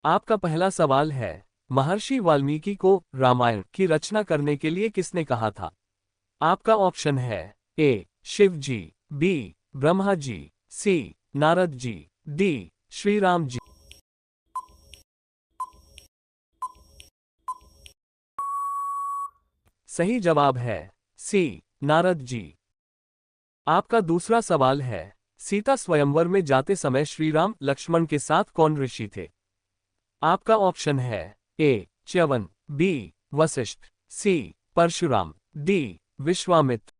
आपका पहला सवाल है, महर्षि वाल्मीकि को रामायण की रचना करने के लिए किसने कहा था? आपका ऑप्शन है ए शिव जी, बी ब्रह्मा जी, सी नारद जी, डी श्री राम जी। सही जवाब है सी नारद जी। आपका दूसरा सवाल है, सीता स्वयंवर में जाते समय श्रीराम लक्ष्मण के साथ कौन ऋषि थे? आपका ऑप्शन है ए च्यवन, बी वशिष्ठ, सी परशुराम, डी विश्वामित्र।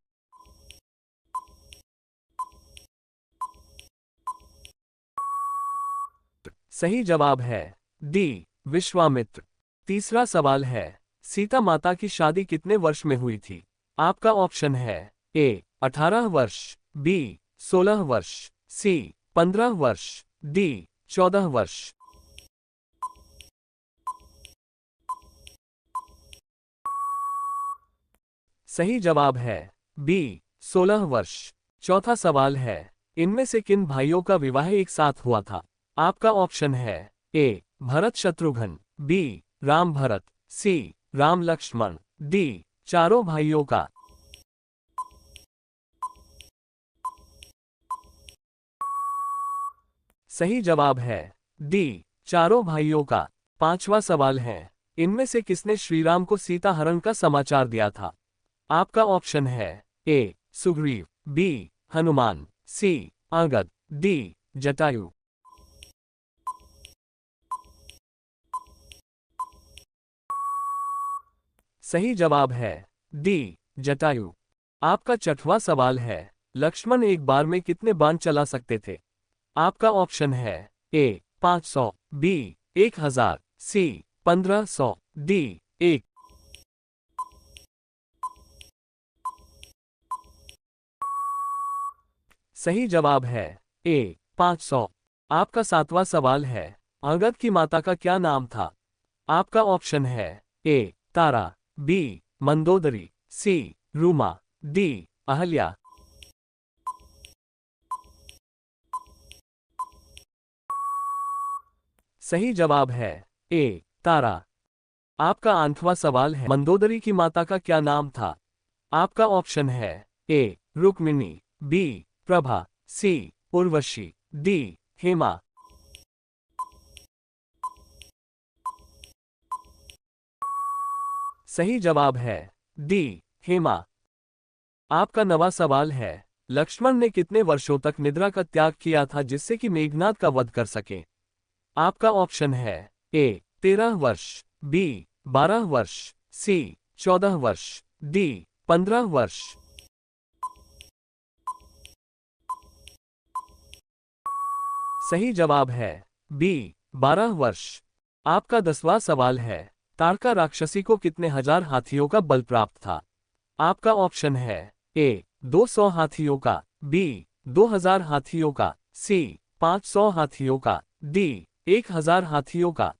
सही जवाब है डी विश्वामित्र। तीसरा सवाल है, सीता माता की शादी कितने वर्ष में हुई थी? आपका ऑप्शन है ए 18 वर्ष, बी 16 वर्ष, सी 15 वर्ष, डी 14 वर्ष। सही जवाब है बी 16 वर्ष। चौथा सवाल है, इनमें से किन भाइयों का विवाह एक साथ हुआ था? आपका ऑप्शन है ए भरत शत्रुघ्न, बी राम भरत, सी राम लक्ष्मण, डी चारों भाइयों का। सही जवाब है डी चारों भाइयों का। पांचवा सवाल है, इनमें से किसने श्रीराम को सीता हरण का समाचार दिया था? आपका ऑप्शन है ए सुग्रीव, बी हनुमान, सी अंगद, डी जटायु। सही जवाब है डी जटायु। आपका छठवां सवाल है, लक्ष्मण एक बार में कितने बाण चला सकते थे? आपका ऑप्शन है ए 500, बी 1000, सी 1500, डी 1। सही जवाब है ए 500। आपका सातवां सवाल है, अंगद की माता का क्या नाम था? आपका ऑप्शन है ए तारा, बी मंदोदरी, सी रूमा, डी अहल्या। सही जवाब है ए तारा। आपका आठवां सवाल है, मंदोदरी की माता का क्या नाम था? आपका ऑप्शन है ए रुक्मिणी, बी प्रभा, सी उर्वशी, डी हेमा। सही जवाब है डी हेमा। आपका नवा सवाल है, लक्ष्मण ने कितने वर्षों तक निद्रा का त्याग किया था जिससे कि मेघनाद का वध कर सके? आपका ऑप्शन है ए 13 वर्ष, बी 12 वर्ष, सी 14 वर्ष, डी 15 वर्ष। सही जवाब है बी 12 वर्ष। आपका 10वां सवाल है, ताड़का राक्षसी को कितने हजार हाथियों का बल प्राप्त था? आपका ऑप्शन है ए 200 हाथियों का, बी 2000 हाथियों का, सी 500 हाथियों का, डी 1000 हाथियों का।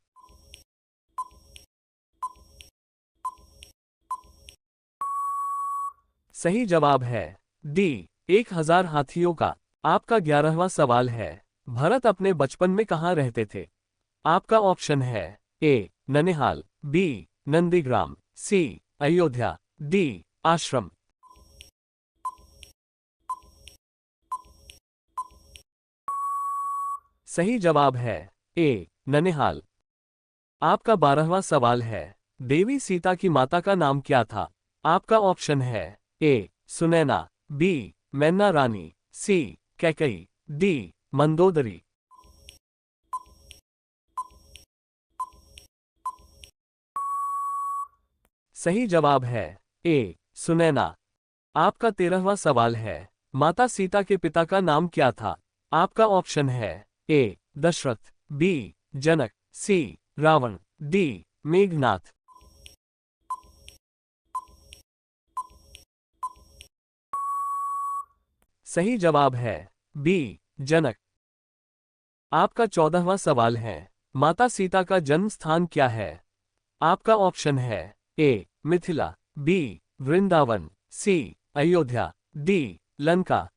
सही जवाब है डी 1000 हाथियों का। आपका 11वां सवाल है, भरत अपने बचपन में कहाँ रहते थे? आपका ऑप्शन है ए ननिहाल, बी नंदीग्राम, सी अयोध्या, डी आश्रम। सही जवाब है ए ननिहाल। आपका 12वां सवाल है, देवी सीता की माता का नाम क्या था? आपका ऑप्शन है ए सुनैना, बी मैना रानी, सी कैकई, डी मंदोदरी। सही जवाब है ए सुनैना। आपका 13वां सवाल है, माता सीता के पिता का नाम क्या था? आपका ऑप्शन है ए दशरथ, बी जनक, सी रावण, डी मेघनाथ। सही जवाब है बी जनक। आपका 14वां सवाल है, माता सीता का जन्म स्थान क्या है? आपका ऑप्शन है ए मिथिला, बी वृंदावन, सी अयोध्या, डी लंका।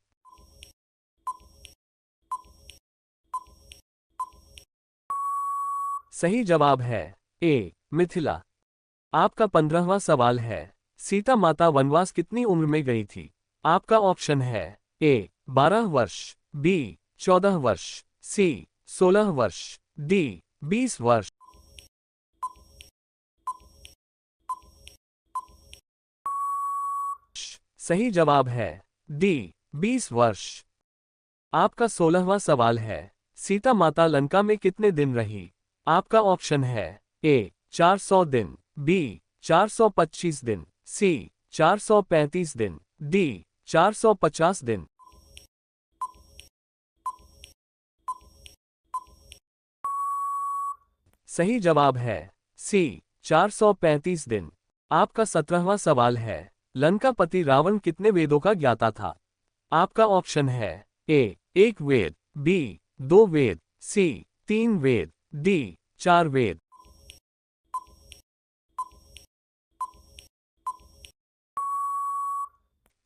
सही जवाब है ए मिथिला। आपका 15वां सवाल है, सीता माता वनवास कितनी उम्र में गई थी? आपका ऑप्शन है ए 12 वर्ष, बी 14 वर्ष, सी 16 वर्ष, डी 20 वर्ष। सही जवाब है डी 20 वर्ष। आपका 16वां सवाल है, सीता माता लंका में कितने दिन रही? आपका ऑप्शन है ए 400 दिन, बी 425 दिन, सी 435 दिन, डी 450 दिन। सही जवाब है सी 435 दिन। आपका 17वां सवाल है, लंकापति रावण कितने वेदों का ज्ञाता था? आपका ऑप्शन है ए 1 वेद, बी 2 वेद, सी 3 वेद, डी 4 वेद।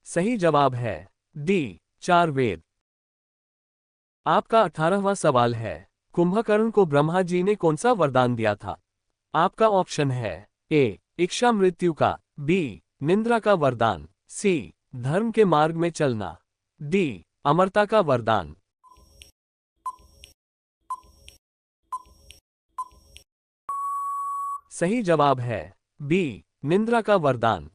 सही जवाब है डी 4 वेद। आपका 18वां सवाल है, कुंभकर्ण को ब्रह्मा जी ने कौन सा वरदान दिया था? आपका ऑप्शन है ए इच्छा मृत्यु का, बी निंद्रा का वरदान, सी धर्म के मार्ग में चलना, डी अमरता का वरदान। सही जवाब है बी निंद्रा का वरदान।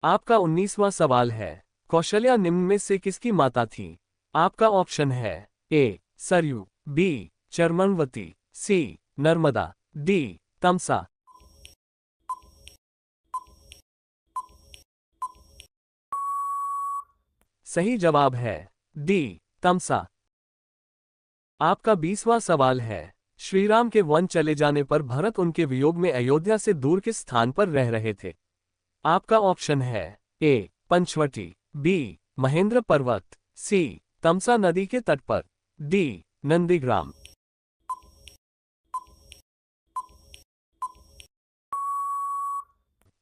आपका 19वां सवाल है, कौशल्या निम्न में से किसकी माता थी? आपका ऑप्शन है ए सरयू, बी चर्मनवती, सी नर्मदा, डी तमसा। सही जवाब है डी तमसा। आपका 20वां सवाल है, श्रीराम के वन चले जाने पर भरत उनके वियोग में अयोध्या से दूर किस स्थान पर रह रहे थे? आपका ऑप्शन है ए पंचवटी, बी महेंद्र पर्वत, सी तमसा नदी के तट पर, डी नंदीग्राम।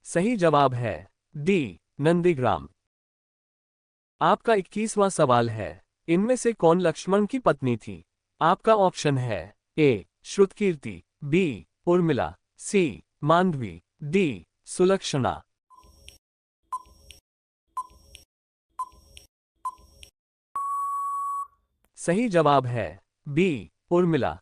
सही जवाब है डी नंदीग्राम। आपका 21वां सवाल है, इनमें से कौन लक्ष्मण की पत्नी थी? आपका ऑप्शन है ए श्रुतकीर्ति, बी उर्मिला, सी मांडवी, डी सुलक्षणा। सही जवाब है बी उर्मिला।